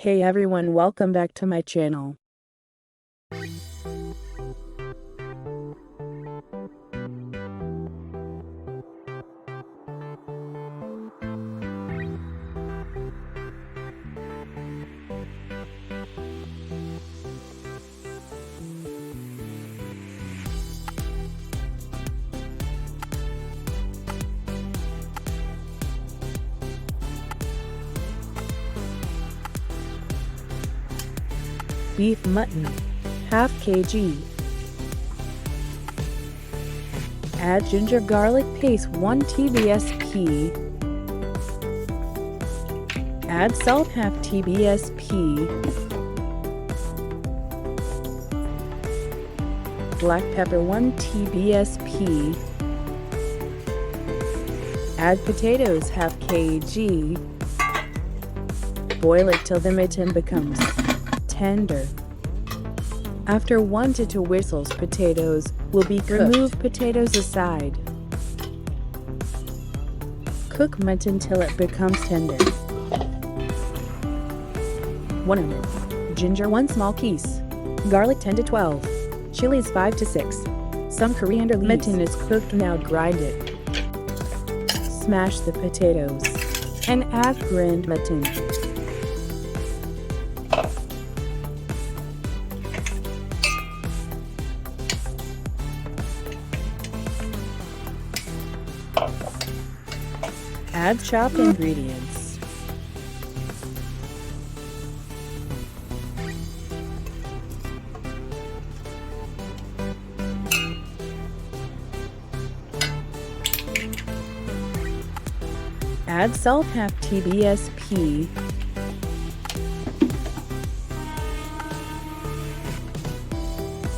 Hey everyone, welcome back to my channel. Beef mutton, ½ kg. Add ginger garlic paste 1 tbsp. Add salt ½ tbsp. Black pepper 1 tbsp. Add potatoes ½ kg. Boil it till the mutton becomes tender. After 1 to 2 whistles, potatoes will be cooked. Remove potatoes aside. Cook mutton till it becomes tender. 1 onion, ginger 1 small piece, garlic 10 to 12, chilies 5 to 6, some coriander leaves. Mutton is cooked, now grind it. Smash the potatoes and add grind mutton. Add chopped ingredients. Add salt ½ tbsp.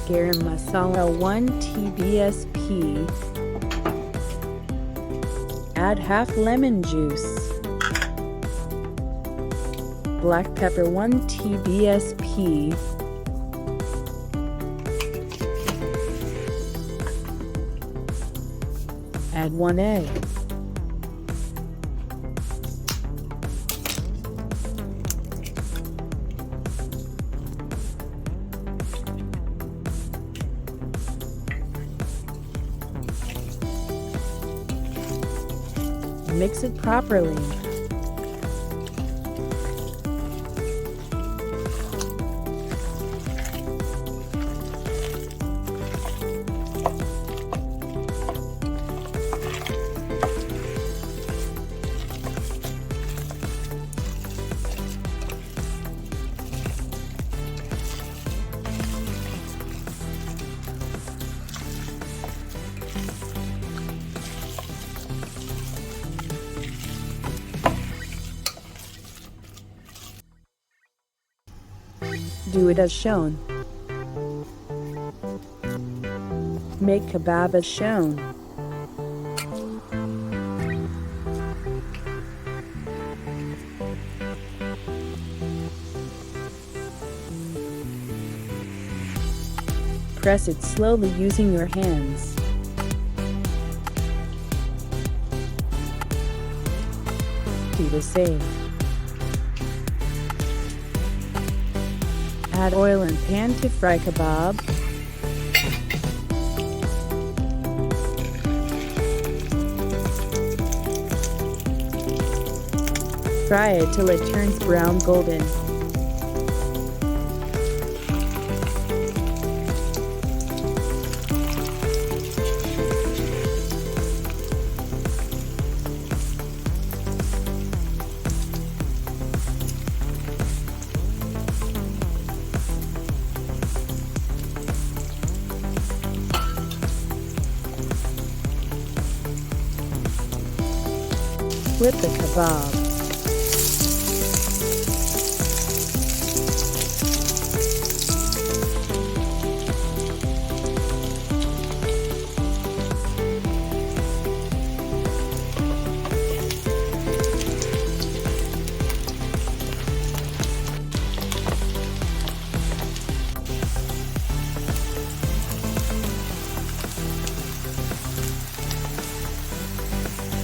Garam masala 1 tbsp. Add half lemon juice. Black pepper 1 tbsp. Add 1 egg. Mix it properly. Do it as shown. Make kabab as shown. Press it slowly using your hands. Do the same. Add oil in pan to fry kabab. Fry it till it turns brown golden. Flip the kabab.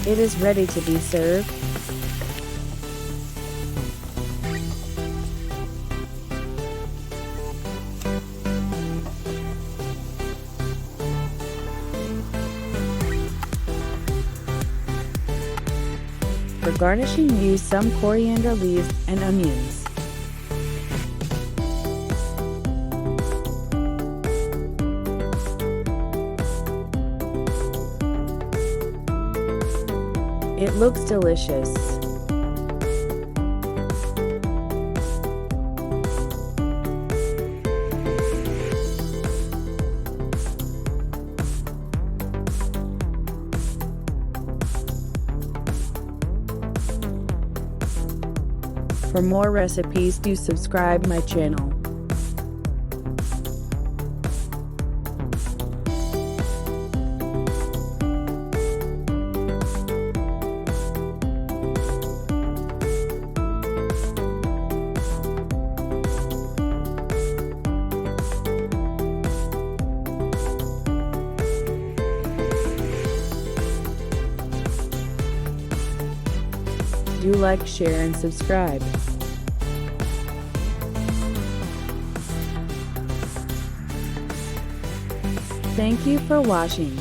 It is ready to be served. For garnishing, use some coriander leaves and onions. It looks delicious. For more recipes, do subscribe my channel. Do like, share, and subscribe. Thank you for watching.